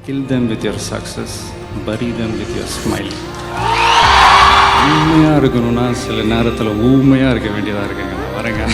Kill them with your success, bury them with your smile. உண்மையாக இருக்கணும்னா சில நேரத்தில் ஊமையாக இருக்க வேண்டியதாக இருக்குங்க. நான் வரேங்க.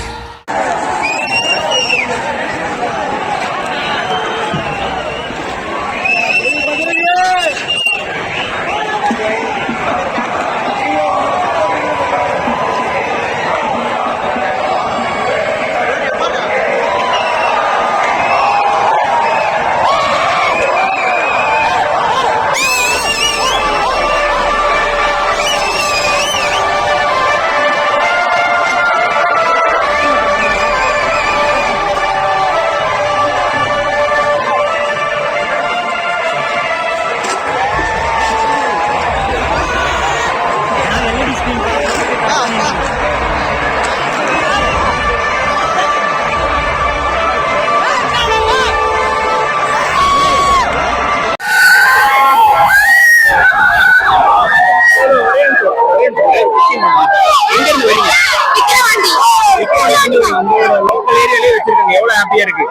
எவ்வளவு ஹாப்பியா இருக்கு?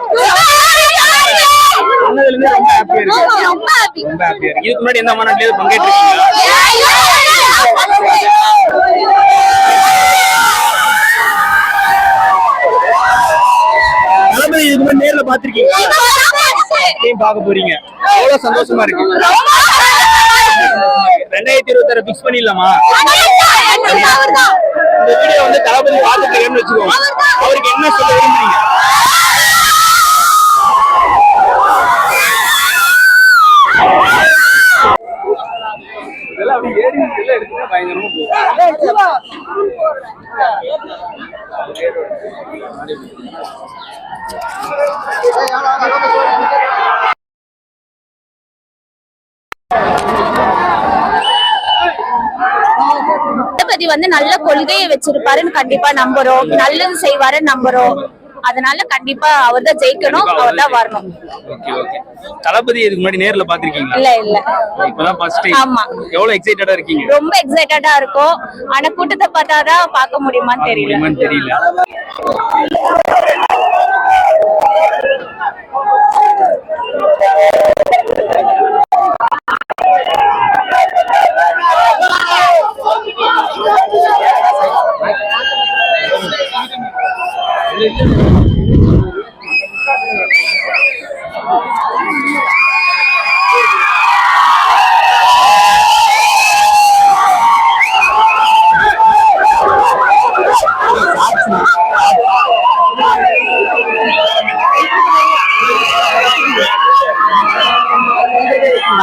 இதுக்கு முன்னாடி எந்த மாநாட்டில பங்கேற்றிருக்கீங்களா? தளபதி இதுக்கு முன்னாடி நேர்ல பாத்திருக்கீங்களா? பார்க்க போறீங்க, எவ்வளவு சந்தோஷமா இருக்கு? 2026 பிக்ஸ் பண்ணிடலாமா? இந்த வீடியோ வந்து தளபதி பார்த்துட்டு வச்சுக்கோங்க, அவருக்கு என்ன சொல்ல விரும்புறீங்க? இதெல்லாம் அப்படி ஏறி எடுத்து பயங்கரமா தளபதி வந்து நல்ல கொள்கையை வச்சிருப்பாருன்னு கண்டிப்பா நம்புறோம், நல்லது செய்வாருன்னு நம்புறோம். அதனால கண்டிப்பா அவர் தான் ஜெயிக்கணும், அவர் தான் வரணும். Okay okay. தளபதி இதுக்கு முன்னாடி நேர்ல பாத்திருக்கீங்களா? இல்ல இப்பதான் ஃபர்ஸ்ட் டைம். ஆமா. எவ்வளவு எக்ஸைட்டடா இருக்கீங்க? ரொம்ப எக்ஸைட்டடா இருக்கும். ஆனா கூட்டத்தை பார்த்தாதான் பார்க்க முடியுமான்னு தெரியல.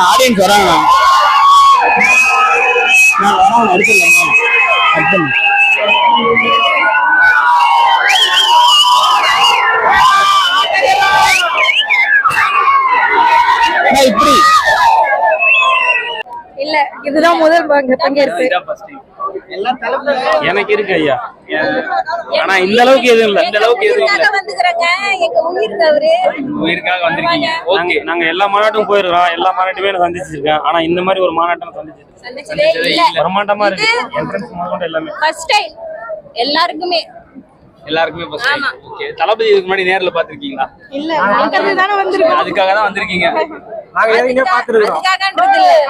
ஆடியன்ஸ் வராங்க. இப்படி இல்ல, இதுதான் முதல் பங்கேற்பு. எனக்கு இருக்கு ஐயா, ஆனா இந்த அளவுக்கு எதுவும் இல்ல. இந்த அளவுக்கு எதுவும் இல்ல. உயிருக்காக வந்திருக்கீங்க. ஓகே. நாங்க எல்லா மாநாட்டும் போயிருக்கோம், எல்லா மாநாட்டுமே நான் சந்திச்சிருக்கேன். ஆனா இந்த மாதிரி ஒரு மாநாட்டம் சந்திச்சதே இல்ல. பிரம்மாண்டமா இருக்கு. என்ட்ரன்ஸ் முதல்ல எல்லாமே ஃபர்ஸ்ட் டைம் எல்லாருக்குமே ஃபர்ஸ்ட் டைம். ஓகே. தளபதி இதுக்கு முன்னாடி நேர்ல பாத்திருக்கீங்களா? இல்ல, அதுக்காக தான் வந்திருக்கீங்க.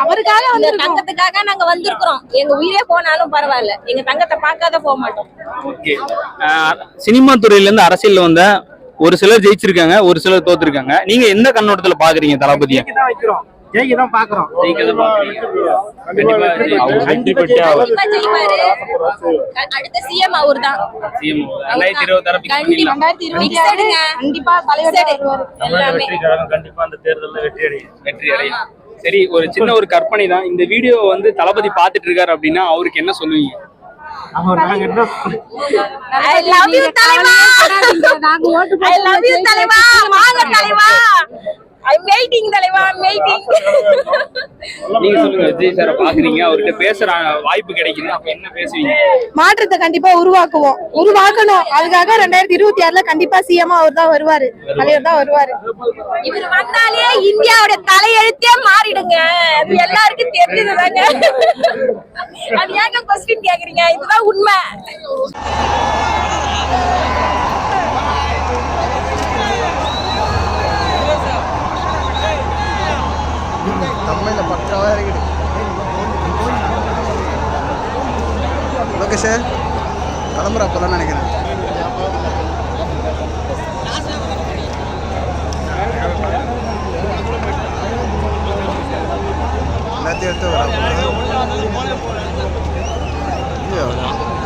அவருக்காக வந்து தங்கத்துக்காக நாங்க வந்திருக்கிறோம். எங்க உயிரே போனாலும் பரவாயில்ல, எங்க தங்கத்தை பார்க்காத போக மாட்டோம். ஓகே. சினிமா துறையில இருந்து அரசியல் வந்த ஒரு சிலர் ஜெயிச்சிருக்காங்க, ஒரு சிலர் தோத்துருக்காங்க. நீங்க எந்த கண்ணோட்டத்துல பாக்குறீங்க தளபதியை? ஜெயிக்கதான் பாக்குறோம். அடுத்த சிஎம் அவர்தான். கண்டிப்பா அந்த தேர்தல்ல வெற்றி அடையும். சரி, ஒரு சின்ன ஒரு கற்பனை தான். இந்த வீடியோ வந்து தளபதி பாத்துட்டு இருக்காரு அப்படின்னா அவருக்கு என்ன சொல்லுவீங்க? I love you தலைவா. I love you தலைவா. வாங்க தலைவா. I'm waiting தலைவா, I'm waiting. நீங்க சொல்லுங்க, விஜய் சார பாக்குறீங்க, அவர்கிட்ட பேசுற வாய்ப்பு கிடைக்குது, அப்ப என்ன பேசுவீங்க? மாற்றத்தை கண்டிப்பா உருவாக்கணும். அதுக்காக 2026ல கண்டிப்பா சிஎம் அவர் தான் வருவாரு, தலைவர் தான் வருவாரு. இவர் வந்தாலே இந்தியாவோட தலையெழுத்தே மாறிடுங்க, அது எல்லாருக்கும் தெரிஞ்சதுதாங்க. அது ஏங்க क्वेश्चन கேக்குறீங்க? இதுதான் உண்மை.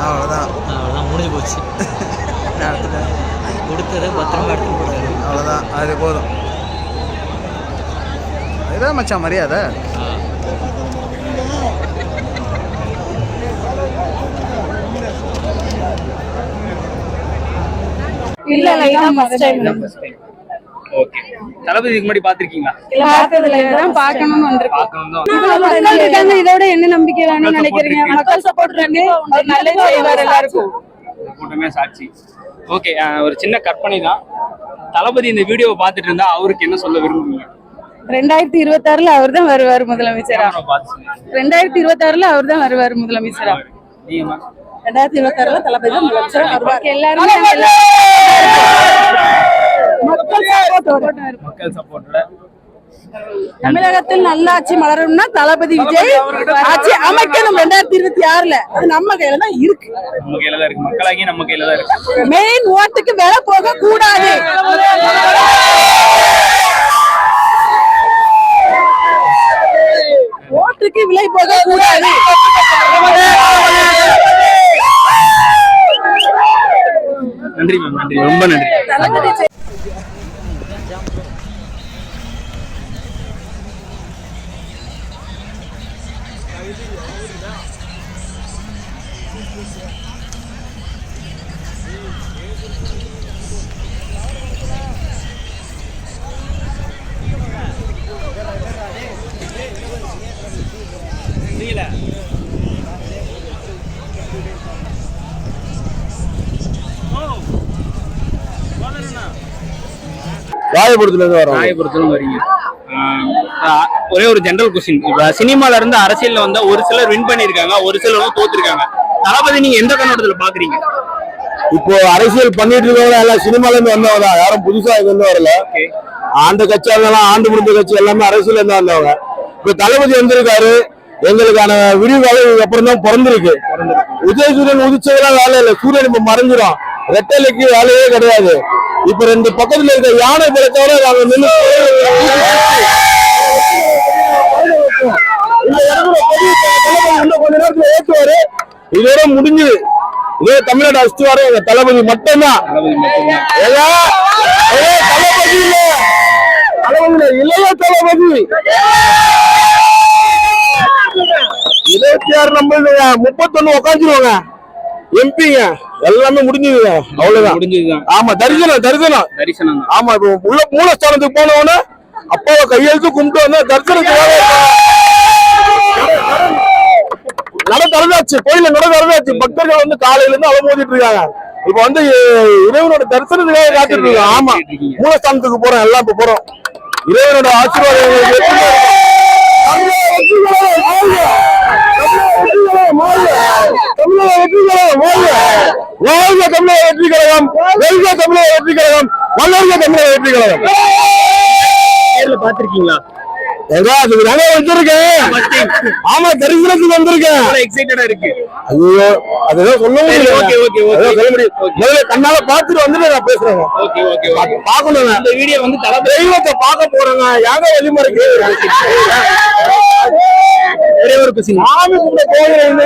அவ்வளோதான் முடிஞ்சு போச்சு. கொடுத்ததை பத்திரமா எடுத்து போறாரு. அவ்வளோதான், அது போதும். இதான் மச்சான் மரியாதை. இல்ல இதான் ஃபர்ஸ்ட் டைம். ஓகே. தளபதிக்கு முன்னாடி பாத்திருக்கீங்களா? இல்ல பார்த்ததுல தான் பார்க்கணும்னு வந்திருக்கோம். மக்கள் இருக்காங்க, இதோட என்ன நம்பிக்கை வேணும்னு நினைக்கிறீங்க? மக்கள் சப்போர்ட் இருக்கு, அவர் நல்லது செய்வார் எல்லாருக்கும். கூட்டமே சாட்சி. ஓகே, ஒரு சின்ன கற்பனை தான். தளபதி இந்த வீடியோவை பார்த்துட்டு இருந்தா அவருக்கு என்ன சொல்ல விரும்புவீங்க? 2026ல அவர் தான் வருவார் முதலமைச்சரா. 2026ல அவர் தான் வருவார் முதலமைச்சரா. நீங்க 2026ல தளபதி தான் முதலமைச்சரா வருவார். எல்லாரும் மக்கள் சப்போர்ட்ல தமிழகத்தில் நல்லாட்சி மலரும்னா தளபதி விஜய் ஆட்சி அமைக்கணும் 2026ல. அது நம்ம கையில தான் இருக்கு. நம்ம கையில தான் இருக்கு. மக்களாகி நம்ம கையில தான் இருக்கு. மெயின் ஓட்டுக்கு விலை போக கூடாது. ஓட்டுக்கு விலை போக கூடாது. நன்றி மேம், நன்றி, ரொம்ப நன்றி. ராயபுரத்துல வரீங்க. ஒரே ஒரு ஜெனரல் கொஸ்டின். இப்ப சினிமால இருந்து அரசியல்ல வந்தா ஒரு சிலர் வின் பண்ணிருக்காங்க, ஒரு சிலர் தோத்துருக்காங்க. தளபதி நீங்க எந்த கண்ணோட்டத்துல பாக்குறீங்க? இப்போ அரசியல் பண்ணிட்டு இருக்கவங்க எல்லாம் சினிமால இருந்து வந்தவங்க தான், யாரும் புதுசா இருந்து வரல. ஆண்டு கட்சியா இருந்தாலும் ஆண்டு முடிஞ்ச கட்சி எல்லாமே அரசியல் இருந்து வந்தவங்க. இப்ப தளபதி வந்திருக்காரு, எங்களுக்கான விரிவாக அப்புறம் தான் பிறந்திருக்கு. உதய சூரியன் உதிச்சதெல்லாம் வேலை இல்லை, சூரியன் இப்ப மறைஞ்சிடும். ரெட்டலைக்கு வேலையே கிடையாது. இப்ப 2 பக்கத்துல இருக்க யானை பழத்தோட நாங்க நின்று இன்னும் கொஞ்ச நேரத்துல ஏற்றுவாரு. இதோட முடிஞ்சது. இதே தமிழ்நாடு அடிச்சுவாரு எங்க தளபதி மட்டும்தான். தளபதி இல்ல, இளைய தளபதி 26 நம்பர் 31 உட்காந்துருவாங்க. எம்பிங்க எல்லாமே முடிஞ்சதுங்க, அவ்வளவுதான் முடிஞ்சதுதான். ஆமா, தரிசனம். ஆமா, இப்போ உள்ள மூலஸ்தானத்துக்கு போனவன அப்பாவை கையெழுத்து கும்பிட்டு வந்தா தரிசனத்துக்காக நட திறந்தாச்சு, கோயில நட திறந்தாச்சு. பக்தர்கள் வந்து காலையில இருந்து அலமோதிட்டு இருக்காங்க. இப்ப வந்து இறைவனோட தரிசனத்துக்காக காத்துட்டு இருக்காங்க. ஆமா, மூலஸ்தானத்துக்கு போறோம், எல்லாம் இப்ப போறோம். இறைவனோட ஆசீர்வாதம் வாழ்க தமிழக வெற்றி கழகம், வெல்க தமிழக வெற்றி கழகம், வளர்க தமிழக வெற்றி கழகம். பாத்திருக்கீங்களா? அதுக்கு நானே வச்சிருக்கேன். ஆமா, தரிசனத்துக்கு வந்திருக்கேன். எக்ஸைட்டடா இருக்கு. ஐயோ, அதெல்லாம் சொல்ல முடியல. சொல்ல முடியும். முதல்ல கண்ணால பாத்துட்டு வந்துட்டு நான் பேசுறேன். பாக்கணும். இந்த வீடியோ வந்து தெய்வத்தை பார்க்க போறேங்க. யாங்க வழிமுறைக்கு ஒரே ஒரு கொஸ்டின். சாமி கும்பிட போகிறேன்.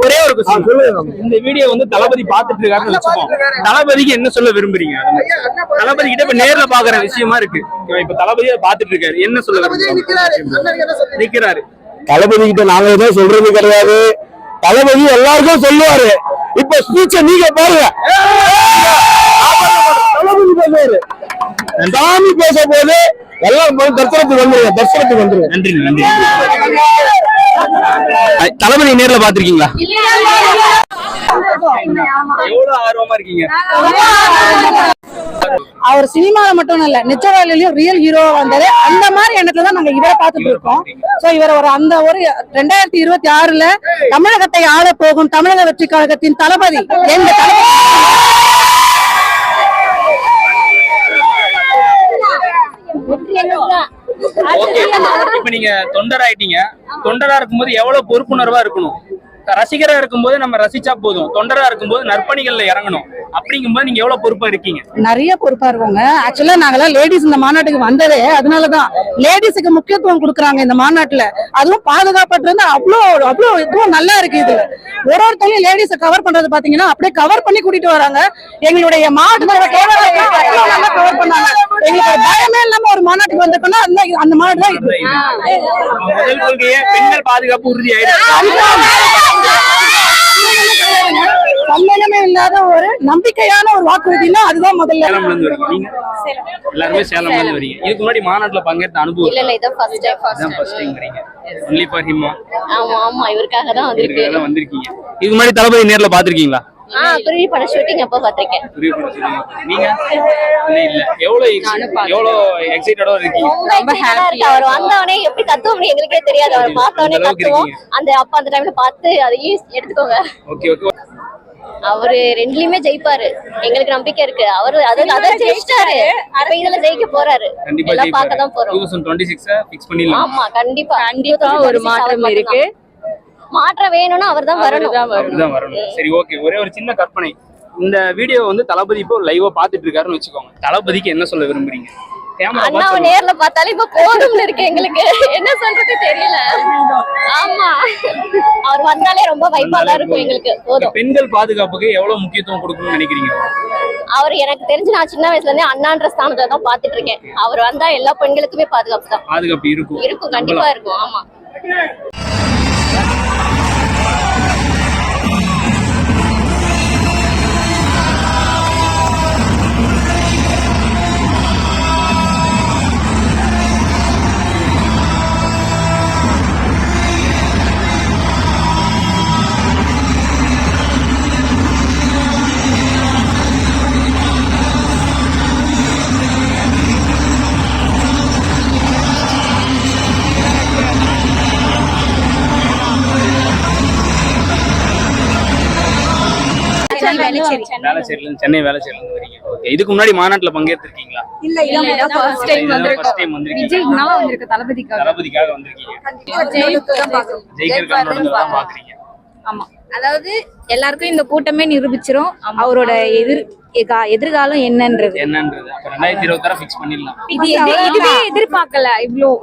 ஒரே ஒரு கொஸ்டின் சொல்லுங்க. இந்த வீடியோ வந்து தளபதி பாத்துட்டு இருக்காருன்னு வச்சுப்போம். தளபதிக்கு என்ன சொல்ல விரும்புறீங்க? தளபதி கிட்ட இப்ப நேர்ல பாக்குற விஷயமா இருக்கு. இப்ப தளபதியை பாத்துட்டு இருக்காரு, என்ன சொல்ல நிக்கிறாரு? தளபதி கிட்ட நாங்க எதுவும் சொல்றது கிடையாது. தளபதி எல்லாருக்கும் சொல்லுவாரு. இப்ப ஸ்பீச்ச நீங்க பாருங்க. தளபதி பேசுவாரு, சாமி பேச போது எல்லாம் தரிசனத்துக்கு வந்துருங்க. நன்றி, நன்றி. தளபதி நேர்ல பாத்திருக்கீங்களா? எவ்வளவு ஆர்வமா இருக்கீங்க? அவர் சினிமால மட்டும் இல்ல, நிஜ வாழ்க்கையிலயும் ரியல் ஹீரோவா வந்தாரு. அந்த மாதிரி எண்ணத்துல தான் நாங்க இவரை பார்த்துட்டு இருக்கோம். சோ இவர் ஒரு 2026ல தமிழகத்தை ஆள போகும் தமிழக வெற்றி கழகத்தின் தளபதி எங்க இப்ப நீங்க தொண்டராயிட்டீங்க. தொண்டரா இருக்கும்போது எவ்வளவு பொறுப்புணர்வா இருக்கணும்? ரசிகரா இருக்கும்போது நம்ம ரசிச்சா போதும், தொண்டரா இருக்கும்போது நற்பணிகள்ல இறங்கணும். அப்படிங்கும்போது நீங்க எவ்வளவு பொறுப்பா இருக்கீங்க? நிறைய பொறுப்பா இருக்கோங்க. ஆக்சுவலா நாங்கெல்லாம் லேடிஸ் இந்த மாநாட்டுக்கு வந்ததே அதனாலதான். லேடிஸுக்கு முக்கியத்துவம் கொடுக்குறாங்க இந்த மாநாட்டுல. அதுவும் பாதுகாப்பற்று வந்து அவ்வளோ இதுவும் நல்லா இருக்கு. இது ஒருத்தரையும் லேடிஸ கவர் பண்றது பாத்தீங்கன்னா அப்படியே கவர் பண்ணி கூட்டிட்டு வராங்க. எங்களுடைய மாநாட்டோட நல்லா கவர் பண்ணாங்க. எங்களுக்கு ஒரு பயமே இல்லாம ஒரு மாநாட்டுக்கு வந்திருக்கோம்னா அந்த மாநாடு தான் இது. முதல் கொள்கையே பெண்கள் பாதுகாப்பு உறுதி சம்மேளமே இல்லாத ஒரு நம்பிக்கையான ஒரு வாக்குறுதினா அதுதான் முதல்ல. எல்லாருமே சேலம்ல இருந்து வரீங்க. இதுக்கு முன்னாடி மாநாட்டுல பங்கேற்ற அனுபவம்? இல்ல இதான் ஃபர்ஸ்ட் டைம் வரீங்க. Only for him. ஆமா இவருக்காக தான் வந்திருக்கீங்க. இதுக்கு முன்னாடி தளபதி நேர்ல பாத்திருக்கீங்களா? குருவி பட ஷூட்டிங் அப்ப பாத்திருக்கேன். நீங்க இல்ல எவ்வளவு எக்ஸைட்டடா இருக்கீங்க? ரொம்ப ஹாப்பியா. அவர் வந்தவனே எப்படி கத்துவோம்னு எங்களுக்கே தெரியாது. அவர் பார்த்தவனே கத்துவோம். அப்ப அந்த டைம்ல பார்த்து அதையும் எடுத்துக்கோங்க. Okay okay. அவரு ரெண்டுலயுமே ஜெயிப்பாரு, எங்களுக்கு நம்பிக்கை இருக்கு. அவரு அதை ஜெயிச்சிட்டாரு, அப்ப இதுல ஜெயிக்க போறாரு. எல்லாம் பார்க்க தான் போறோம். 2026 ஃபிக்ஸ் பண்ணிடலாம். ஆமா கண்டிப்பா ஒரு மாற்றம் இருக்கு. மாற்றம் வேணும்னா அவர் தான் வரணும். சரி ஓகே. ஒரே ஒரு சின்ன கற்பனை. இந்த வீடியோ வந்து தளபதி இப்போ லைவா பாத்துட்டு இருக்காருன்னு வச்சுக்கோங்க. தளபதிக்கு என்ன சொல்ல விரும்புறீங்க? அண்ணாவை நேர்ல பார்த்தாலே இப்ப போதும்னு இருக்கு எங்களுக்கு. என்ன சொல்றது தெரியல. ஆமா அவர் வந்தாலே ரொம்ப வைப்பா தான் இருக்கும் எங்களுக்கு. போதும். பெண்கள் பாதுகாப்புக்கு எவ்வளவு முக்கியத்துவம் கொடுக்கணும்னு நினைக்கிறீங்க? அவர் எனக்கு தெரிஞ்சு நான் சின்ன வயசுல இருந்தே அண்ணான்ற ஸ்தானத்துல தான் பாத்துட்டு இருக்கேன். அவர் வந்தா எல்லா பெண்களுக்குமே பாதுகாப்பு தான். பாதுகாப்பு இருக்கும் கண்டிப்பா இருக்கும். ஆமா. சென்னை வேளச்சேரியில இருந்து வரீங்க. ஓகே. இதுக்கு முன்னாடி மாநாட்டுல பங்கேற்றிருக்கீங்களா? இல்ல ஃபர்ஸ்ட் டைம் வந்திருக்கோம். விஜய்னால வந்திருக்க தளபதிக்காக வந்திருக்கீங்க. ஜெயிக்கிறதுக்காக பாக்குறீங்க. ஆமா, அதாவது எல்லாருக்கும் இந்த கூட்டமே நிரூபிச்சிரும் அவரோட எதிர்காலம் என்னன்றது. அப்ப 2026 ஃபிக்ஸ் பண்ணிடலாம். இதுவே எதிர்பார்க்கல. இன்னும்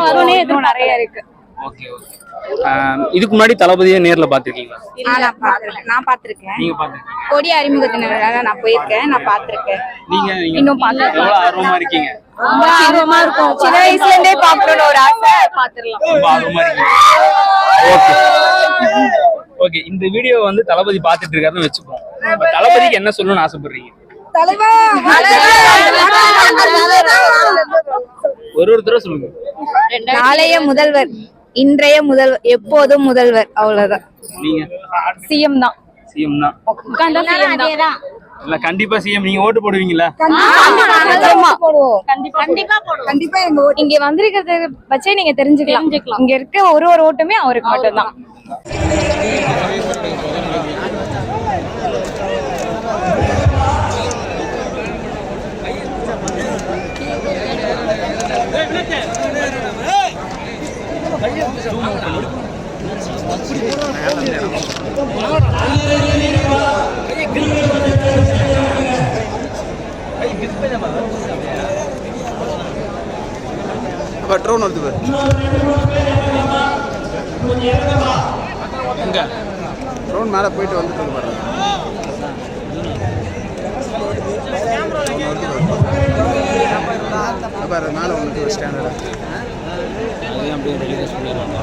அவரோனே எதிர்பார்க்கல. நிறைய இருக்கு. Okay okay. இதுக்கு முன்னாடி தளபதியை நேர்ல பாத்திருக்கீங்களா? நான் பாத்திருக்கேன். நீங்க பாத்திருக்கீங்க? கொடி அறிமுகத்தினால நான் போயிருக்கேன். நான் பாத்திருக்கேன். நீங்க இன்னும் பாக்கல. எவ்வளவு ஆர்வமா இருக்கீங்க? ரொம்ப ஆர்வமா இருக்கும். சின்ன வயசுல இருந்தே பாக்கணும்னு ஒரு ஆசை. பாத்துறலாம். ரொம்ப ஆர்வமா இருக்கீங்க. Okay okay. இந்த வீடியோ வந்து தளபதி பாத்துட்டு இருக்காருன்னு வெச்சுப்போம். தளபதிக்கு என்ன சொல்லணும்னு ஆசைப்படுறீங்க? ஒருத்தர சொல்லுங்க. நாளைய முதல்வர், இன்றைய முதல்வர், எப்போதும் முதல்வர். அவ்வளவுதான். நீங்க சிஎம் தான். இல்ல கண்டிப்பா சிஎம். நீங்க ஓட்டு போடுவீங்களா? கண்டிப்பா இங்க வந்திருக்கிறத வச்சே நீங்க தெரிஞ்சுக்கலாம். இங்க இருக்க ஒரு ஓட்டுமே அவருக்கு மட்டும்தான். ட்ரோன் வருது. ட்ரோன் மேலே போயிட்டு வந்துட்டு பாரு மேலே வந்துட்டு ஸ்டாண்டர்ட் அப்படியே ரெடியூஸ் பண்ணிடுவாங்க.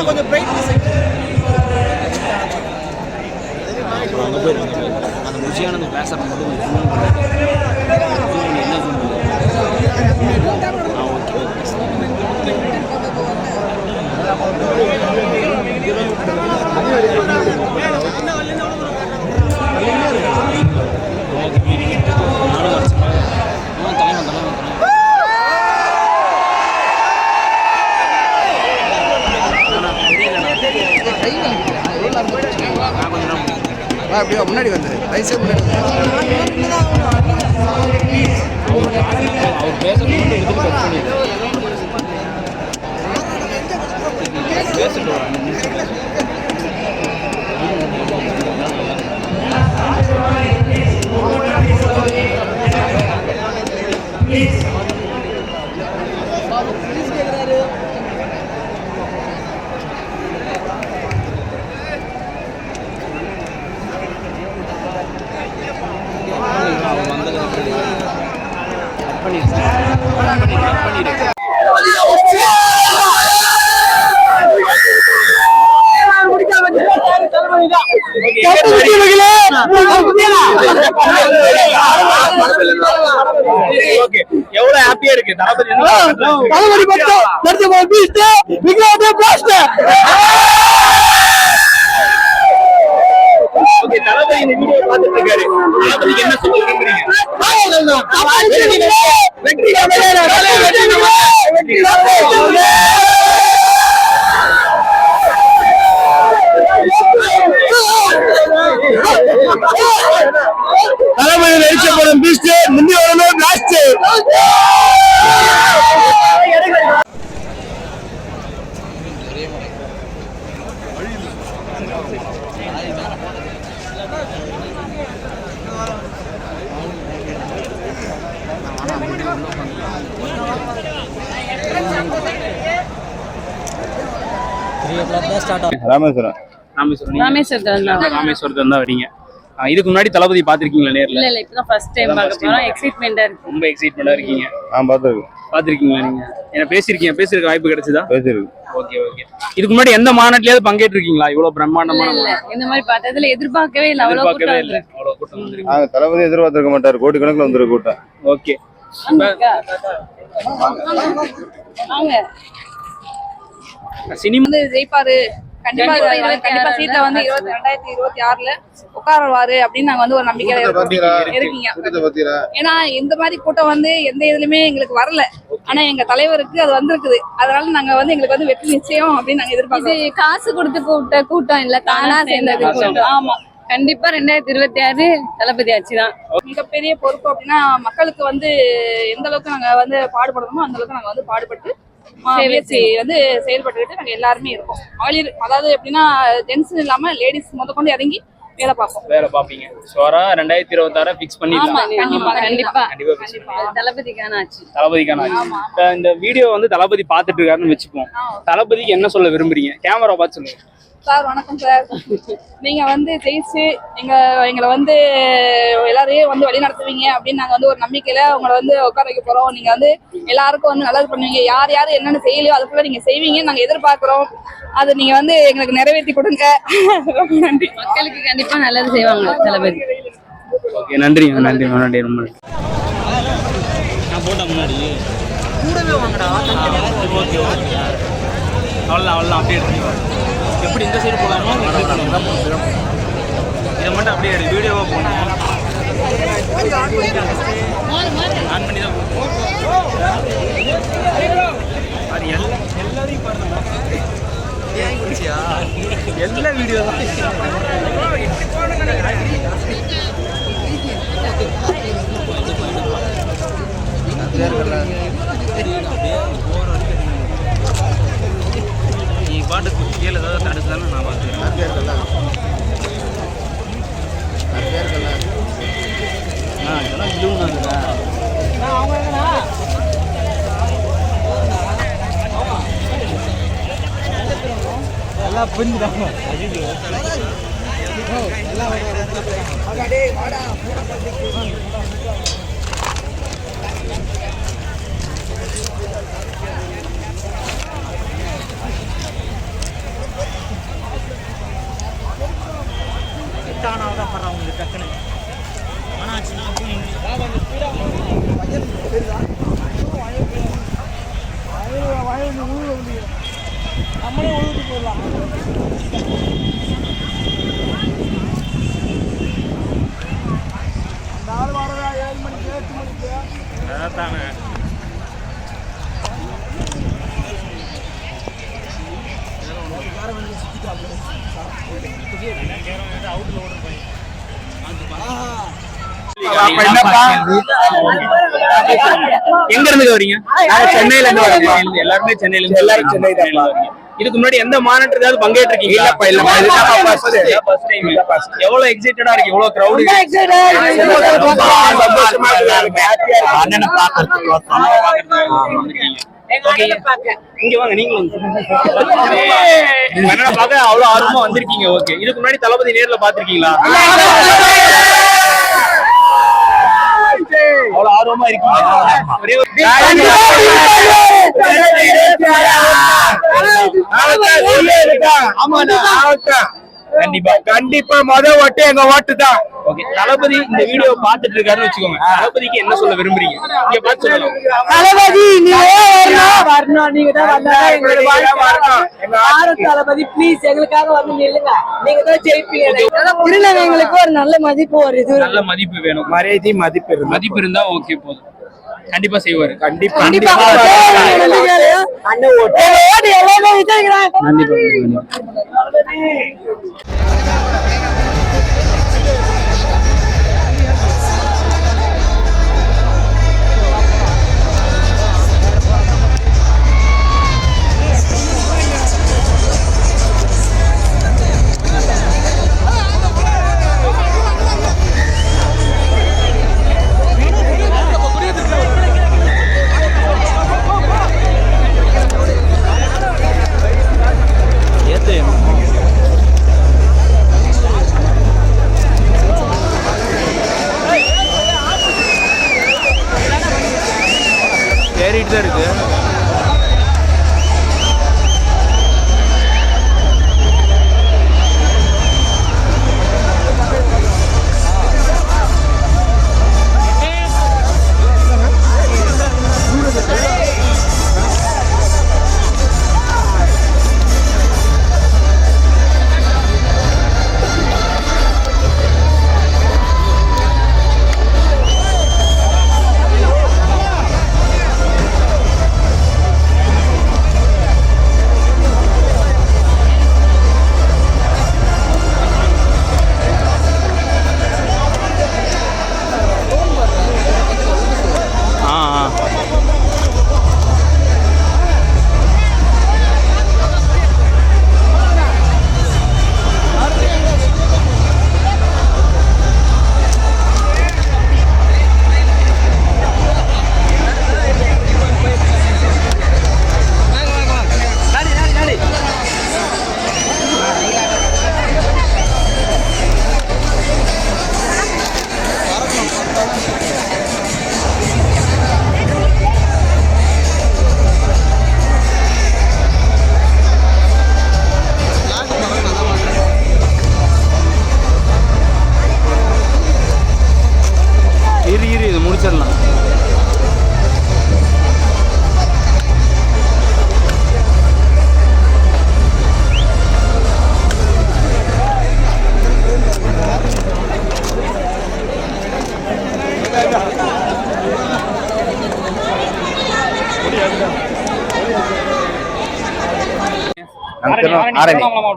கொஞ்சம் பிரைட்னஸ் அங்கே போயிருக்காங்க. அந்த ருசியானது பேச மட்டும் என்ன சொல்லுங்க. அப்படியே முன்னாடி வந்துரு. வயசே முன்னாடி அவர் பேசுறது மட்டும் எடுத்து கட் பண்ணிடுறேன். எவ்வளவு ஹாப்பியா இருக்கு தளபதி தளபதி இந்த வீடியோ பார்த்துட்டு இருக்காரு. தளபதிக்கு என்ன சொல்ல விரும்புறீங்க? தளபதி நடிச்ச படம் பீஸ்ட் முந்தி வரணும் பிளாஸ்ட். ராமேஸ்வரம் ராமேஸ்வரத்துல தான் வரீங்க. இதுக்கு முன்னாடி தளபதி பாத்திருக்கீங்களா நேர்ல? இல்ல இப்பதான் ஃபர்ஸ்ட் டைம் பார்க்க போறோம். எக்ஸைட்மெண்டா இருக்கு. ரொம்ப எக்ஸைட்மெண்டா இருக்கீங்க. பாத்துருக்கீங்களா நீங்க என்ன பேசிருக்க வாய்ப்பு கிடைச்சதா? பேசிருக்கு. Okay okay. இதுக்கு முன்னாடி எந்த மாநாட்டிலயாவது பங்கேற்றிருக்கீங்களா? இவ்வளவு பிரம்மாண்டமான இந்த மாதிரி பார்த்ததுல எதிர்பார்க்கவே இல்ல. அவ்வளவு கூட்டம் வந்திருக்கு. தளபதி எதிர்பார்த்திருக்க மாட்டாரு. கோடிக்கணக்கில் வந்துருக்கு கூட்டம். ஓகே. சினிமா ஜெயிப்பாரு கண்டிப்பா சீட்ல வந்து 2026ல உட்காருவாரு அப்படின்னு நாங்க வந்து ஒரு நம்பிக்கையில இருக்கீங்க. ஏன்னா இந்த மாதிரி கூட்டம் வந்து எந்த இதுலயுமே எங்களுக்கு வரல. ஆனா எங்க தலைவருக்கு அது வந்திருக்குது. அதனால நாங்க வந்து எங்களுக்கு வந்து வெற்றி நிச்சயம் அப்படின்னு நாங்க எதிர்பார்க்கிறோம். காசு கொடுத்து கூப்பிட்ட கூட்டம் இல்ல, தானா சேர்ந்தது கூட்டம். ஆமா கண்டிப்பா 2026 தளபதி ஆட்சி தான். மிகப்பெரிய பொறுப்பு அப்படின்னா மக்களுக்கு வந்து எந்த அளவுக்கு நாங்க வந்து பாடுபடணுமோ அந்த அளவுக்கு நாங்க வந்து பாடுபட்டு வந்து செயல்பட்டுக்கிட்டு நாங்க எல்லாருமே இருக்கோம். மகளிர் அதாவது எப்படின்னா ஜென்ஸ் இல்லாம லேடிஸ் கொண்டு இறங்கி வேலை பாப்பீங்க. சோரா 2026 ஃபிக்ஸ் பண்ணிடலாம். கண்டிப்பா தளபதிக்கான ஆட்சி. இந்த வீடியோ வந்து தளபதி பாத்துட்டு இருக்காருன்னு வச்சுப்போம். தளபதிக்கு என்ன சொல்ல விரும்புறீங்க? கேமரா பார்த்து சொல்லுங்க. சார் வணக்கம் சார். நீங்க வந்து ஜெயிச்சு எங்களை வந்து எல்லாரையும் வந்து வழி நடத்துவீங்க அப்படின்னு நாங்க வந்து ஒரு நம்பிக்கையில உங்களை வந்து உட்கார வைக்க போறோம். நீங்க வந்து எல்லாருக்கும் வந்து நல்லது பண்ணுவீங்க. யார் யாரு என்னென்ன செய்யலையோ அதுக்குள்ள நீங்க செய்வீங்கன்னு நாங்க எதிர்பார்க்கிறோம். அது நீங்க வந்து எங்களுக்கு நிறைவேற்றி கொடுங்க. ரொம்ப நன்றி. மக்களுக்கு கண்டிப்பா நல்லது செய்வாங்க தளபதி. ஓகே நன்றி ரொம்ப நான் போட்டேன் முன்னாடி கூடவே வாங்கடா. ஓகே அவ்வளோதான் அப்படியே எடுத்து எப்படி இந்த சைடு போகலாமோ இதை மட்டும் அப்படியே எடுத்து வீடியோவாக போகணும். ஆன் பண்ணி தான் அது எல்லாரையும் பாருங்க. எல்லா வீடியோ தான் நீ பாட்டுக்கு கீழே ஏதாவது தடுத்தாலும் நான் பார்த்துக்கிறேன். இதெல்லாம் இல்லைன்னா எல்லாம் புரிஞ்சுதாங்க. அவங்களுக்கு டக்குனு ஆனால் ஆச்சுன்னா நம்மளே உழுது போடலாம். நாலு வாரதா 7 மணிக்கு 8 மணிக்கு அதானே எங்க இருந்து வரீங்க? சென்னையில இருந்து வரீங்க. எல்லாருமே சென்னையில இருந்து. எல்லாரும் சென்னை தான் வரீங்க. இதுக்கு முன்னாடி எந்த மாநாட்டுக்காவது பங்கேற்றிருக்கீங்க? இல்லப்பா. First time. எவ்வளவு எக்ஸைட்டடா இருக்கு? எவ்வளவு கிரவுட் இருக்கு? சந்தோஷமா இருக்கு. அண்ணனை பார்க்கிறதுக்கு இங்க வாங்க. நீங்களும் அண்ணனை பார்க்க அவ்வளவு ஆர்வமா வந்திருக்கீங்க. ஓகே, இதுக்கு முன்னாடி தளபதி நேர்ல பாத்திருக்கீங்களா? அவ்வளவு ஆர்வமா இருக்கீங்க. கண்டிப்பா மொதல் ஓட்டு எங்க ஓட்டு தான். தளபதி இந்த வீடியோ பாத்துட்டு இருக்காருன்னு வச்சுக்கோங்க. தளபதிக்கு என்ன சொல்ல விரும்புறீங்க? இங்க பார்த்து சொல்லலாம். தளபதி தளபதி ப்ளீஸ் எங்களுக்காக வந்து நில்லுங்க. நீங்க தான் ஜெயிப்பீங்க. திருநங்கைகளுக்கு ஒரு நல்ல மதிப்பு, ஒரு இது நல்ல மதிப்பு வேணும். மரியாதை மதிப்பு இருந்தா ஓகே போதும். கண்டிப்பா செய்வாரு. கண்டிப்பா அண்ணன் ஓட்டு எவ்வளவு விசாரிக்கிறாங்க. ஏறிட்டு தான் இருக்கு. இது முடிச்சிடலாம்.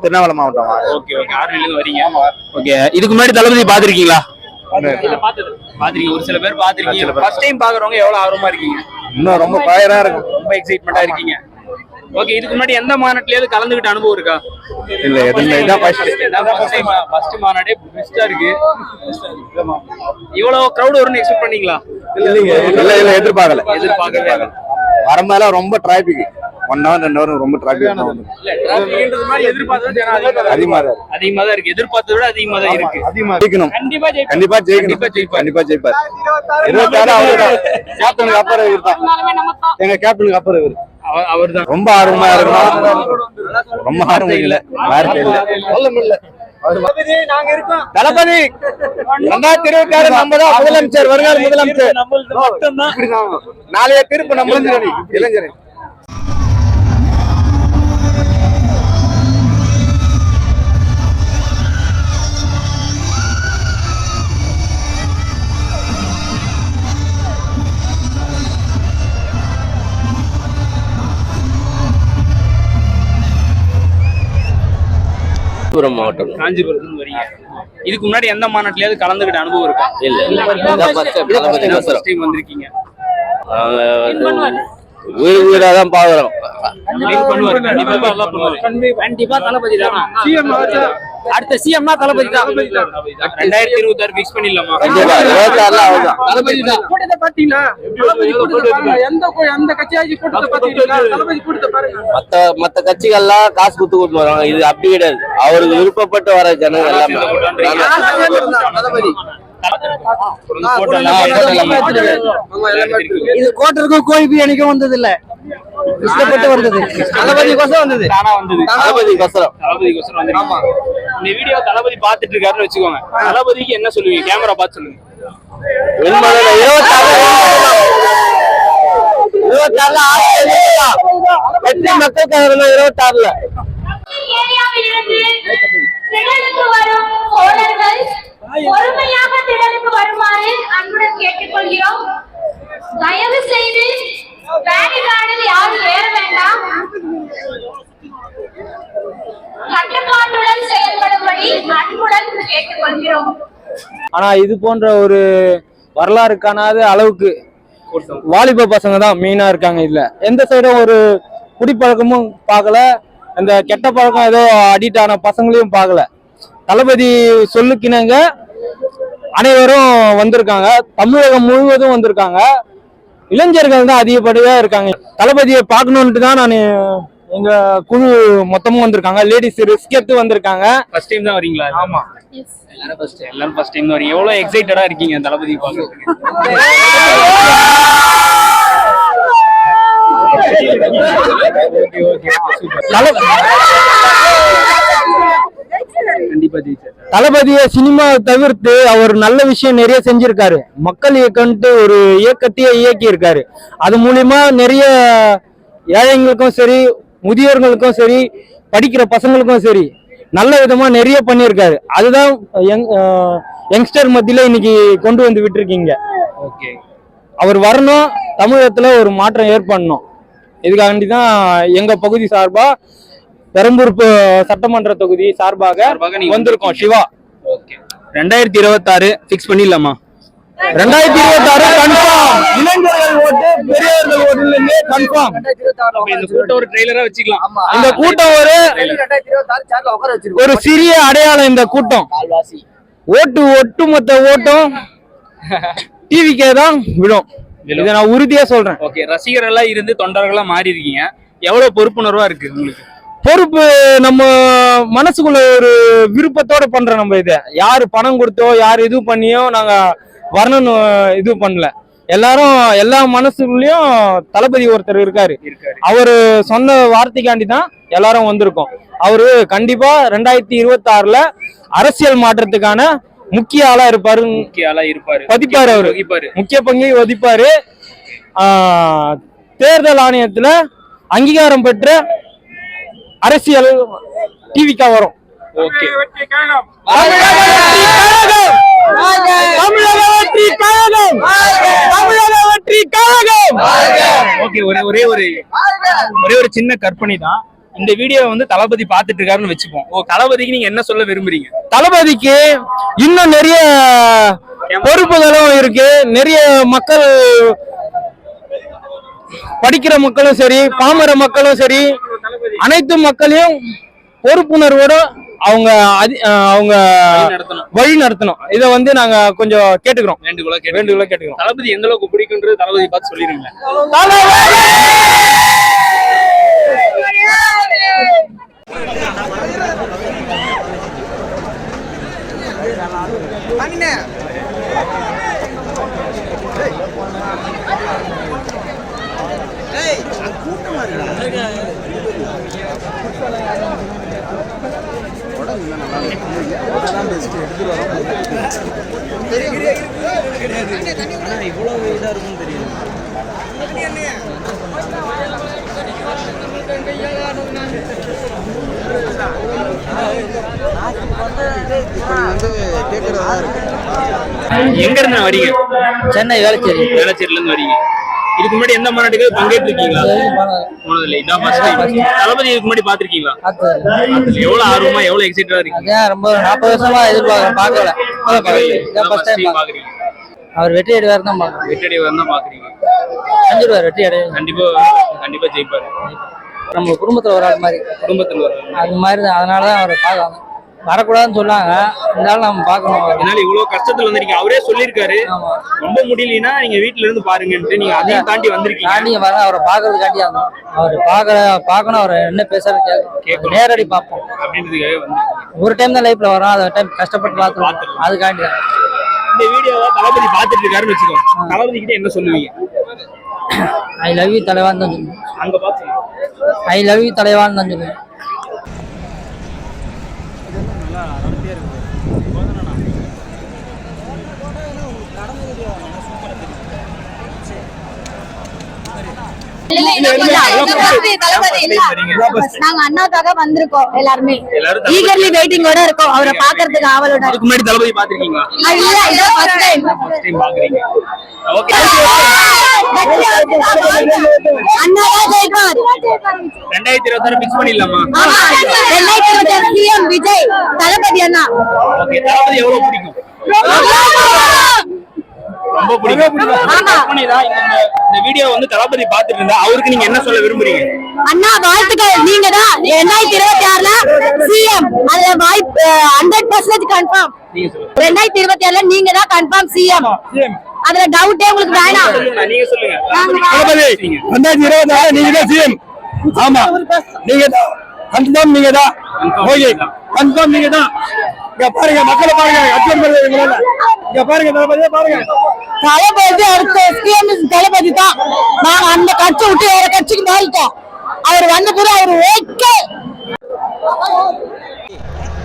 திருநெல்வேலி மாவட்டம். ஓகே ஓகே, ஆர்வில இருந்து வரீங்க. ஓகே, இதுக்கு முன்னாடி தளபதி பாத்திருக்கீங்களா? பாத்திருக்கீங்க. ஒரு சில பேர் பாத்திருக்கீங்க. ஃபர்ஸ்ட் டைம் பாக்குறவங்க எவ்வளவு ஆர்வமா இருக்கீங்க? இன்னும் ரொம்ப ஃபயரா இருக்கு. ரொம்ப எக்ஸைட்மெண்டா இருக்கீங்க. ஓகே, இதுக்கு முன்னாடி எந்த மாநாட்டிலேயே கலந்துகிட்ட அனுபவம் இருக்கா? இல்ல, எதுவுமே இதான் ஃபர்ஸ்ட் மாநாடே பெஸ்டா இருக்கு. இவ்வளவு கிரவுட் வரும்னு எக்ஸ்பெக்ட் பண்ணீங்களா? இல்ல எதிர்பார்க்கல. எதிர்பார்க்கல. வரம்பெல்லாம் ரொம்ப டிராபிக். 1 hour 2 hour ரொம்ப டிராபிக் அதிகமா தான் இருக்கு. எதிர்பார்த்ததை விட அதிகமா தான் இருக்கு. கண்டிப்பா ஜெயிப்பார். 26 அவர்தான். கேப்டனுக்கு அப்புறம் இவர்தான். எங்க கேப்டனுக்கு அப்புறம் இவர். அவர்தான். ரொம்ப ஆர்வமா இருக்கணும். ரொம்ப ஆர்வம் இல்ல. தளபதி 2026 நம்ம தான் முதலமைச்சர். வருங்கால முதலமைச்சர் நாளைய திருப்பு நம்ம இளைஞர். காஞ்சிபுரம் மாவட்டம். காஞ்சிபுரத்துல வரீங்க. இதுக்கு முன்னாடி எந்த மாநாட்டிலேயாவது கலந்துகிட்ட அனுபவம் இருக்கா? இல்ல, ஃபர்ஸ்ட் டைம் வந்திருக்கீங்க. வீடு வீடா தான் பாக்குறோம். கண்டிப்பா தளபதி தான். அடுத்த சிஎம்னா தளபதி தான். 2026 ஃபிக்ஸ் பண்ணிடலாமா? கண்டிப்பா 26 அவ்வளவுதான். தளபதி தான். கூட்டத்தை பாத்தீங்களா? எந்த கட்சியாச்சு கூட்டத்தை பாத்தீங்களா? தளபதி கூட்டத்தை பாருங்க. மத்த கட்சிகள்லாம் காசு கொடுத்து வராங்க. இது அப்படி கிடையாது. அவருக்கு விருப்பப்பட்டு வர ஜனங்க எல்லாமே தளபதி இது கோட்டருக்கும் கோழி பிரியாணிக்கும் வந்தது இல்ல, இஷ்டப்பட்டு வந்தது. தளபதி கோசம் வந்தது. தளபதி கோசரம். ஆமா. இந்த வீடியோ தளபதி பாத்துட்டு இருக்காருன்னு வச்சுக்கோங்க. தளபதிக்கு என்ன சொல்லுவீங்க? கேமரா பார்த்து சொல்லுங்க. 26 மக்கள் 26 திடலுக்கு வரும் தோழர்கள் பொறுமையாக திடலுக்கு வருமாறு அன்புடன் கேட்டுக்கொள்கிறோம். தயவு செய்து பேரிகார்டில் யாரும் ஏற வேண்டாம். கட்டுப்பாட்டுடன் செயல்படும்படி அன்புடன் கேட்டுக்கொள்கிறோம். ஆனா இது போன்ற ஒரு வரலாறு காணாத அளவுக்கு வாலிப பசங்க தான் மெயினா இருக்காங்க. இதுல எந்த சைடும் ஒரு குடிப்பழக்கமும் பார்க்கல, அந்த கெட்ட பழக்கம் ஏதோ அடிக்ட் ஆன பசங்களையும் பார்க்கல. தளபதி சொல்லுக்கினங்க அனைவரும் வந்திருக்காங்க, தமிழகம் முழுவதும் வந்திருக்காங்க. இளைஞர்கள் தான் அதிகப்படியா இருக்காங்க. தளபதியை பார்க்கணுன்ட்டு தான் நான் எங்க குழு மொத்தமும் வந்திருக்காங்க. லேடிஸ் ரிஸ்க் எடுத்து வந்திருக்காங்க. ஃபர்ஸ்ட் டைம் தான் வரீங்களா? ஆமா, எல்லாரும் ஃபர்ஸ்ட் டைம் தான் வரீங்க. எவ்வளவு எக்ஸைட்டடா இருக்கீங்க தளபதி பார்க்கறதுக்கு? தளபதியை சினிமா தவிர்த்து அவர் நல்ல விஷயம் நிறைய செஞ்சிருக்காரு. மக்கள் இயக்கம்ட்டு ஒரு இயக்கத்தையே இயக்கி இருக்காரு. அது மூலியமா நிறைய ஏழைங்களுக்கும் சரி, முதியோர்களுக்கும் சரி, படிக்கிற பசங்களுக்கும் சரி நல்ல விதமா நிறைய பண்ணியிருக்காரு. அதுதான் யங்ஸ்டர் மத்தியில இன்னைக்கு கொண்டு வந்து விட்டுருக்கீங்க. ஓகே, அவர் வரணும், தமிழகத்துல ஒரு மாற்றம் ஏற்படணும். இதுக்காண்டி தான் எங்க பகுதி சார்பா, பெரம்பூர் சட்டமன்ற தொகுதி சார்பாக வந்திருக்கோம். சிவா, 2026 ஃபிக்ஸ் பண்ணிடலாமா? 2026 கன்ஃபார்ம். இளைஞர்கள் ஓட்டு, பெரியவர்கள் ஓட்டுல கன்ஃபார்ம். இந்த கூட்டம் ஒரு ட்ரெய்லரா வச்சுக்கலாம். இந்த கூட்டம் ஒரு சிறிய அடையாளம். இந்த கூட்டம் ஒட்டுமொத்த ஓட்டும் டிவிக்கே தான் விடும். இதை நான் உறுதியா சொல்றேன். ஓகே, ரசிகர் எல்லாம் இருந்து தொண்டர்களா மாறி இருக்கீங்க. எவ்வளவு பொறுப்புணர்வா இருக்கு உங்களுக்கு? பொறுப்பு நம்ம மனசுக்குள்ள ஒரு விருப்பத்தோட பண்றோம். நம்ம இதை யாரு பணம் கொடுத்தோ யாரு இது பண்ணியோ நாங்க வரணும்னு இது பண்ணல. எல்லாரும் எல்லா மனசுக்குள்ளயும் தளபதி ஒருத்தர் இருக்காரு. அவரு சொன்ன வார்த்தைக்காண்டி தான் எல்லாரும் வந்திருக்கோம். அவரு கண்டிப்பா 2026 அரசியல் மாற்றத்துக்கான முக்கிய ஆளா இருப்பாரு. பதிப்பாரு. அவரு முக்கிய பங்கை வதிப்பாரு. தேர்தல் ஆணையத்துல அங்கீகாரம் பெற்ற அரசியல் டிவிக்கா வரும். ஓகே, ஒரே ஒரு சின்ன கற்பனை தான். இந்த வீடியோ வந்து தளபதி பாத்துட்டு இருக்காருன்னு வச்சுப்போம். தளபதிக்கு நீங்க என்ன சொல்ல விரும்புறீங்க? தளபதிக்கு இன்னும் நிறைய பொறுப்புகளும் இருக்கு. நிறைய மக்கள், படிக்கிற மக்களும் சரி, பாமர மக்களும் சரி, அனைத்து மக்களையும் பொறுப்புணர்வோட அவங்க வழி நடத்தணும். இதை வந்து நாங்க கொஞ்சம் கேட்டுக்கிறோம், வேண்டுகோளா கேட்டுக்கிறோம். தளபதி எந்த அளவுக்கு பிடிக்குன்றது தளபதி பார்த்து சொல்லிருங்க. இவ்வளவு இதா இருக்கும்னு தெரியும். எங்க இருந்து வரீங்க? சென்னை வேளச்சேரியில இருந்து வரீங்க. இதுக்கு முன்னாடி எந்த மாநாட்டுக்கு பங்கேற்று இருக்கீங்களா? போனதில்லை, இதான் ஃபர்ஸ்ட் டைம். தளபதி இதுக்கு முன்னாடி பாத்திருக்கீங்களா? எவ்வளவு ஆர்வமா, எவ்வளவு எக்ஸைட்டடா இருக்கீங்க? ரொம்ப 40 வருஷமா எதிர்பார்க்க பாக்கல. பாக்குறீங்க. அவர் வெற்றி அடைவார் தான் பாக்குறீங்க. வெற்றி அடைவார் தான் பாக்குறீங்க. செஞ்சிருவாரு, வெற்றி அடையும். கண்டிப்பா ஜெயிப்பாரு. நம்ம குடும்பத்துல ஒரு ஆள் மாதிரி, குடும்பத்துல அது மாதிரி தான். அதனாலதான் அவரை பார்க்கலாம். வரக்கூடாதுன்னு சொன்னாங்க, இருந்தாலும் நம்ம பார்க்கணும். அதனால இவ்வளவு கஷ்டத்துல வந்திருக்கீங்க. அவரே சொல்லியிருக்காரு ரொம்ப முடியலன்னா நீங்க வீட்டுல இருந்து பாருங்கன்ட்டு. நீங்க அதையும் தாண்டி வந்திருக்கீங்க. தாண்டி வர அவரை பாக்குறதுக்காண்டி அவர் பார்க்கணும், அவர் என்ன பேசுறது கேட்கணும், நேரடி பார்ப்போம் அப்படின்றதுக்காக வந்து ஒரு டைம் தான் லைஃப்ல வரும். அதை டைம் கஷ்டப்பட்டு பார்த்துருவோம், அதுக்காண்டி தான். இந்த வீடியோவை தளபதி பார்த்துட்டு இருக்காருன்னு வச்சுக்கோ, தளபதி கிட்ட என்ன சொல்லுவீங்க? ஐ லவ் யூ தலைவான்னு தான் சொல்லுவேன். அங்க பார்த்து ஐ லவ் யூ தலைவான்னு தான் சொல்லுவேன். நாங்க அண்ணாக்காக வந்திருக்கோம். எல்லாருமே ஈகர்லி வெயிட்டிங்கோட இருக்கோம் அவரை பாக்குறதுக்கு ஆவலோட. அதுக்கு முன்னாடி தளபதி பாத்திருக்கீங்களா? இல்ல, இதான் ஃபர்ஸ்ட் டைம். ஃபர்ஸ்ட் டைம் பாக்குறீங்க. ஓகே, அண்ணாவா ஜெயிப்பார். 2026 பிக்ஸ் பண்ணிடலாமா? 2026 சிஎம் விஜய் தளபதி அண்ணா. ஓகே, தளபதி எவ்வளவு பிடிக்கும்? ரொம்ப பிடிக்கும். இந்த வீடியோ வந்து தளபதி பாத்துட்டு இருந்தா அவருக்கு நீங்க என்ன சொல்ல விரும்புறீங்க? அண்ணா வாழ்த்துக்கள். நீங்க தான் 2026ல சிஎம். அதுல வாய்ப்பு 100% கன்ஃபார்ம். 2026ல நீங்க தான் கன்ஃபார்ம் சிஎம். அதுல டவுட்டே உங்களுக்கு வேணாம். நீங்க சொல்லுங்க. தளபதி 2026 நீங்க தான் சிஎம். ஆமா, நீங்க தான் கன்ஃபார்ம். நீங்க தான் ஓகே, கன்ஃபார்ம் நீங்க தான். இங்க பாருங்க, மக்களை பாருங்க, அச்சம் பண்ணுவீங்களா? இங்க பாருங்க, தளபதியே பாருங்க. தளபதி அடுத்த சிஎம் தளபதி தான். நாங்க அந்த கட்சி விட்டு வேற கட்சிக்கு மாறிட்டோம். அவர் வந்த பிறகு அவர் ஓகே.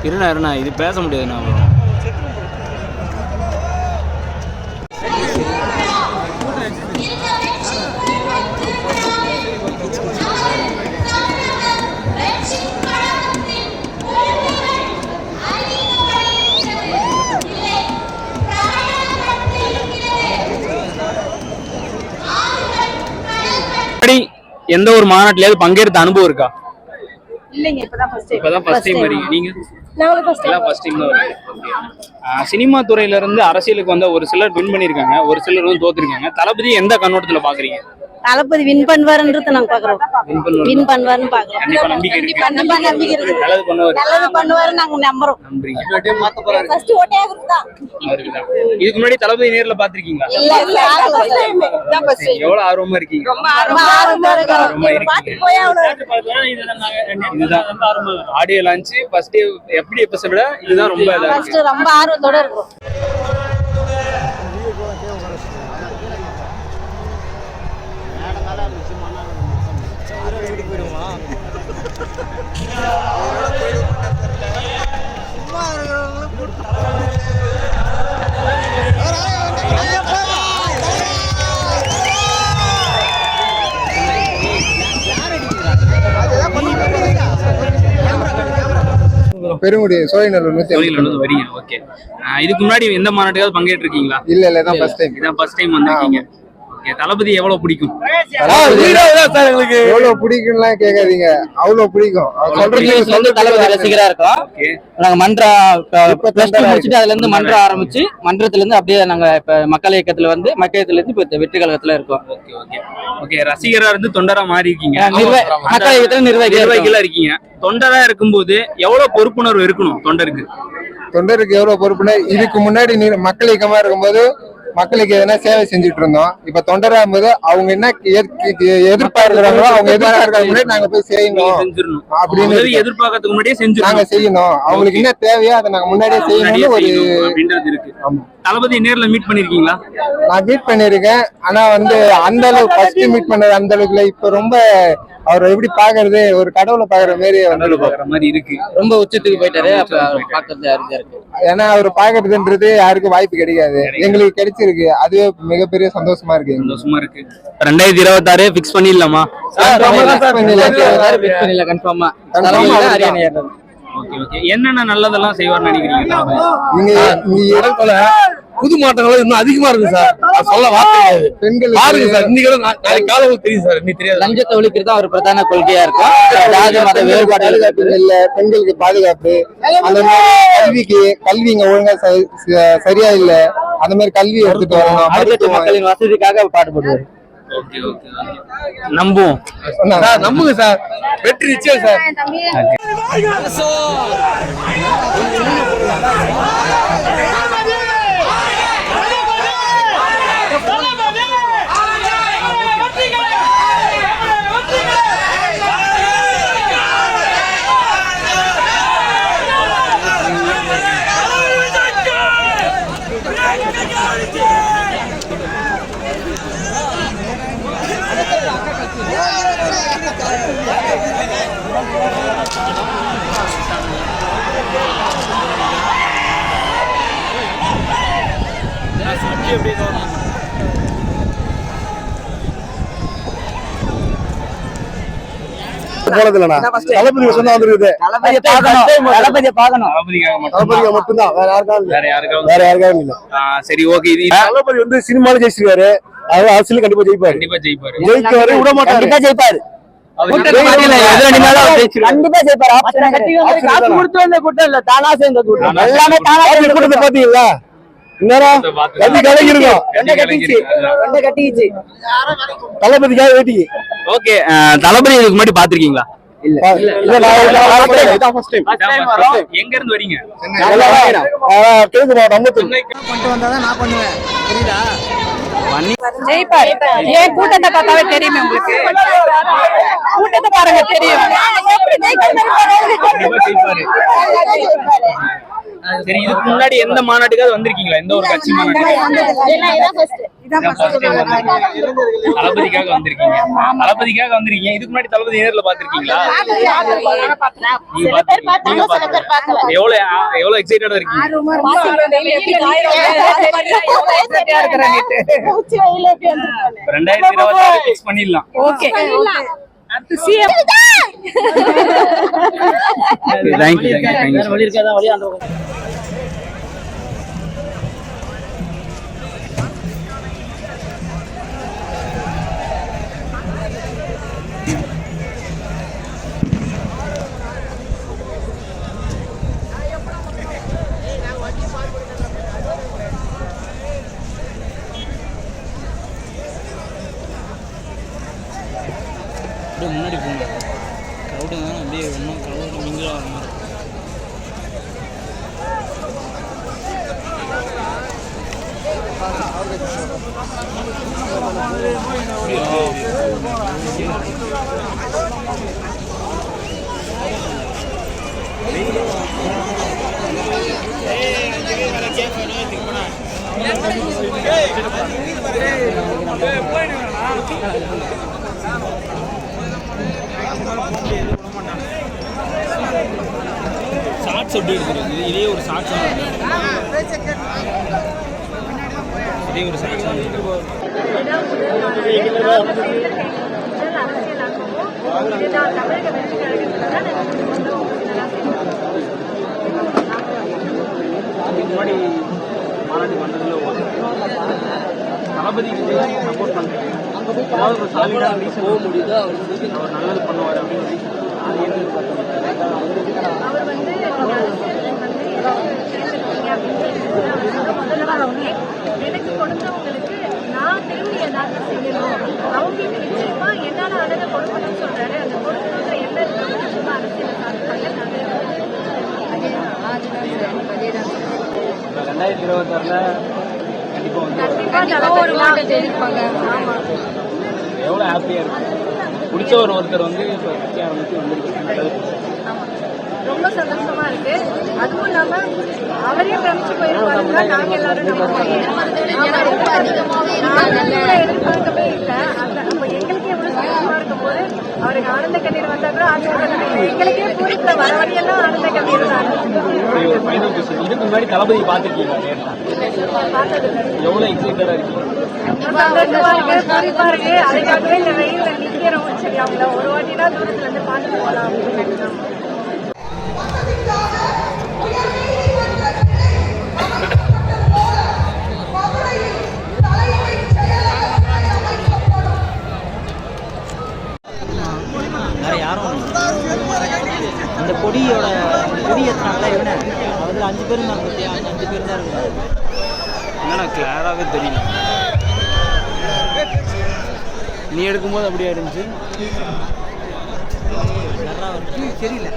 இருண்ணா இது பேச முடியாதுண்ணா. எந்த ஒரு மாநாட்டிலேயாவது பங்கேற்ற அனுபவம் இருக்கா? இல்லைங்க, இப்பதான் ஃபர்ஸ்ட் டைம் வரீங்க. நீங்க எல்லாம் ஃபர்ஸ்ட் டைம் தான் வரீங்க. சினிமா துறையில இருந்து அரசியலுக்கு வந்த ஒரு சிலர் வின் பண்ணிருக்காங்க, ஒரு சிலர் வந்து தோத்துருக்காங்க. தளபதி எந்த கண்ணோட்டத்துல பாக்குறீங்க? தளபதி வின் பண்ணுவாருன்றது நாங்க பாக்குறோம். வின் பண்ணுவாருன்னு பாக்குறோம். கண்டிப்பா நம்பிக்கை இருக்கு. கண்டிப்பா நம்பிக்கை இருக்கு. நல்லது பண்ணுவாரு. நல்லது பண்ணுவாரு நாங்க நம்புறோம். நம்புறீங்க. ஃபர்ஸ்ட் ஓட்டே அவருக்கு தான். இதுக்கு முன்னாடி தளபதி நேர்ல பாத்திருக்கீங்களா? இல்ல, ஃபர்ஸ்ட் டைம் தான். First time. எவ்வளவு ஆர்வமா இருக்கீங்க? ரொம்ப ஆர்வமா இருக்கு. பாத்து போய் இதுதான் ஆடியோ லான்ச் ஃபர்ஸ்ட் எப்படி எபிசோட இதுதான் ரொம்ப இதா ஃபர்ஸ்ட் ரொம்ப ஆர்வத்தோட இருக்கும். பெருங்குடி சோழிநல்லூர் வரீங்க. ஓகே, இதுக்கு முன்னாடி எந்த மாநாட்டுக்காவது பங்கேற்று இருக்கீங்களா? இல்ல, இதான் ஃபர்ஸ்ட் டைம். இதான் ஃபர்ஸ்ட் டைம் வந்திருக்கீங்க. ஓகே, தளபதி எவ்வளவு பிடிக்கும்? எவ்வளவு பிடிக்கும்லாம் கேட்காதீங்க, அவ்வளவு பிடிக்கும். தளபதி ரசிகரா இருக்கோம். நாங்க பிளஸ் 2 முடிச்சுட்டு அதுல இருந்து மன்றம் ஆரம்பிச்சு மன்றத்துல இருந்து அப்படியே நாங்க இப்ப மக்கள் இயக்கத்துல வந்து மக்கள் இயக்கத்துல இருந்து இப்ப வெற்றி கழகத்துல இருக்கோம். ஓகே ஓகே ஓகே, ரசிகரா இருந்து தொண்டரா மாறி இருக்கீங்க. மக்கள் இயக்கத்துல நிர்வாகிகளா இருக்கீங்க. தொண்டரா இருக்கும்போது எவ்வளவு பொறுப்புணர்வு இருக்கணும் தொண்டருக்கு? தொண்டருக்கு எவ்வளவு பொறுப்புனா, இதுக்கு முன்னாடி மக்கள் இயக்கமா இருக்கும்போது மக்களுக்கு எதனா சேவை செஞ்சுட்டு இருந்தோம். இப்ப தொண்டரா இருக்கும்போது அவங்க என்ன எதிர்பார்க்கிறாங்களோ அவங்க எதிர்பார்க்கறதுக்கு முன்னாடி நாங்க போய் செய்யணும் அப்படின்னு எதிர்பார்க்கறதுக்கு முன்னாடியே நாங்க செய்யணும். அவங்களுக்கு என்ன தேவையோ அதை நாங்க முன்னாடியே செய்யணும்னு ஒரு அப்படின்றது இருக்கு. தளபதி நேர்ல மீட் பண்ணிருக்கீங்களா? நான் மீட் பண்ணிருக்கேன். ஆனா வந்து அந்த அளவுக்கு ஃபர்ஸ்ட் மீட் பண்ணது அந்த அளவுக்குல. இப்ப ரொம்ப அவரை எப்படி பாக்குறது, ஒரு கடவுளை பாக்குற மாதிரி இருக்கு. ரொம்ப உச்சத்துக்கு போயிட்டாரு. பாக்குறது இருக்கு. ஏன்னா அவர் பாக்குறதுன்றது யாருக்கும் வாய்ப்பு கிடைக்காது. எங்களுக்கு கிடைச்சிருக்கு, அதுவே மிகப்பெரிய சந்தோஷமா இருக்கு. சந்தோஷமா இருக்கு. 2026 பிக்ஸ் பண்ணிடலாமா? கன்ஃபார்மா. ஓகே ஓகே, என்னென்ன நல்லதெல்லாம் செய்வார்னு நினைக்கிறீங்க? நீங்க புது மாற்றங்களும் இன்னும் அதிகமா இருக்கு சார். சொல்ல வார்த்தை பெண்கள் பாருங்க சார். இன்னைக்கு காலம் தெரியும் சார். இன்னைக்கு தெரியாது. லஞ்சத்தை ஒழிக்கிறது அவர் பிரதான கொள்கையா இருக்கும். ஜாதி மத வேறுபாடு இல்ல, பெண்களுக்கு பாதுகாப்பு, அந்த மாதிரி கல்வி இங்க ஒழுங்கா சரியா இல்ல, அந்த மாதிரி கல்வி எடுத்துட்டு வரணும். மக்களின் வசதிக்காக பாடுபடுவார். ஓகே ஓகே நம்புவோம். நம்புங்க சார், வெற்றி நிச்சயம் சார். போனதுலண்ணா தளபதி சொன்னா வந்துருக்குது. தளபதிக்காக மட்டும்தான், வேற யாருக்காகவும் இல்ல. சரி ஓகே. இது தளபதி வந்து சினிமால ஜெயிச்சிருக்காரு, அதாவது அரசியல் கண்டிப்பா ஜெயிப்பாரு. ஜெயிக்க விட மாட்டாரு. ஜெயிப்பாரு. கூட்டத்தை பாத்தீங்களா? தளபதிக்காக வெயிட்டிங். ஓகே, தளபதி இதுக்கு முன்னாடி பாத்திருக்கீங்களா? எங்க இருந்து வரீங்க? ஜெயிப்பாரு. ஏன் கூட்டத்தை பார்த்தாவே தெரியுமே உங்களுக்கு. கூட்டத்தை பாருங்க தெரியும். சரி, இதுக்கு முன்னாடி எந்த மாநாட்டுக்காவது வந்திருக்கீங்களா? எந்த ஒரு கட்சி மாநாட்டுக்கு? தளபதிக்காக வந்திருக்கீங்க. தளபதிக்காக வந்திருக்கீங்க. இதுக்கு முன்னாடி தளபதி நேர்ல பாத்திருக்கீங்களா? எவ்வளவு எக்ஸைட்டடா இருக்கீங்க? 2026 ஃபிக்ஸ் பண்ணிடலாம். ஓகே. தேங்க்யூ. முன்னாடி போங்க, க்ரௌடு தான் அப்படியே ஒன்றும் க்ரௌடு மிங்கிளாக வர மாதிரி. ஷார்ட்ஸ் எப்படி எடுக்கிறது? இதே ஒரு ஷார்ட்ஸ், இதே ஒரு ஷார்ட்ஸ். முன்னாடி மாநாட்டுக்கு வந்ததில் தளபதிக்கு சப்போர்ட் பண்ணுறேன். ஏதாவது ஒரு சாலிடாக ரீசன் போக முடியுதோ, அவர் நல்லது பண்ணுவார் அப்படின்னு அது எனக்கு கொடுத்தவங்களுக்கு நான் திரும்பி ஏதாவது செய்யணும், அவங்களுக்கு நிச்சயமா என்னால அழகை கொடுக்கணும்னு சொல்றாரு. அந்த கொடுக்கணுன்ற எண்ணம் சும்மா அரசியல் சாதிப்பாங்க. 2026 எவ்வளோ ஹாப்பியா இருக்கு. பிடிச்ச ஒருத்தர் வந்து இப்போ கட்சி ஆரம்பிச்சு வந்துருக்கு. ரொம்ப சந்தோஷமா இருக்கு. அதுவும் இல்லாம அவரே பிரமிச்சு போயிருப்பாருன்னா நாங்க எல்லாரும் எதிர்பார்க்கவே இல்லை. அந்த நம்ம எங்களுக்கே எவ்வளவு சந்தோஷமா இருக்கும் போது அவருக்கு ஆனந்த கண்ணீர் வந்தா கூட ஆச்சரியம். எங்களுக்கே பூரிப்புல வர வரையெல்லாம் ஆனந்த கண்ணீர் தான். இதுக்கு முன்னாடி தளபதி பாத்துருக்கீங்களா? எவ்வளவு எக்ஸைட்டடா இருக்கீங்க? சந்தோஷமா இருக்கு, பூரிப்பா இருக்கு. அதுக்காகவே இந்த வெயில்ல நிக்கிறோம். சரி, அவங்கள ஒரு வாட்டினா தூரத்துல இருந்து பார்த்து போகலாம் அப்படின்னு. வேற யாரும் அந்த கொடியோட கொடி ஏற்றினாங்களா இவனை, அதில் 5 பேர் இருந்தாங்க. 5 பேர் தான் இருக்காங்க. என்னன்னா கிளியராகவே தெரியல. நீ எடுக்கும்போது அப்படியே இருந்துச்சு. தெரியல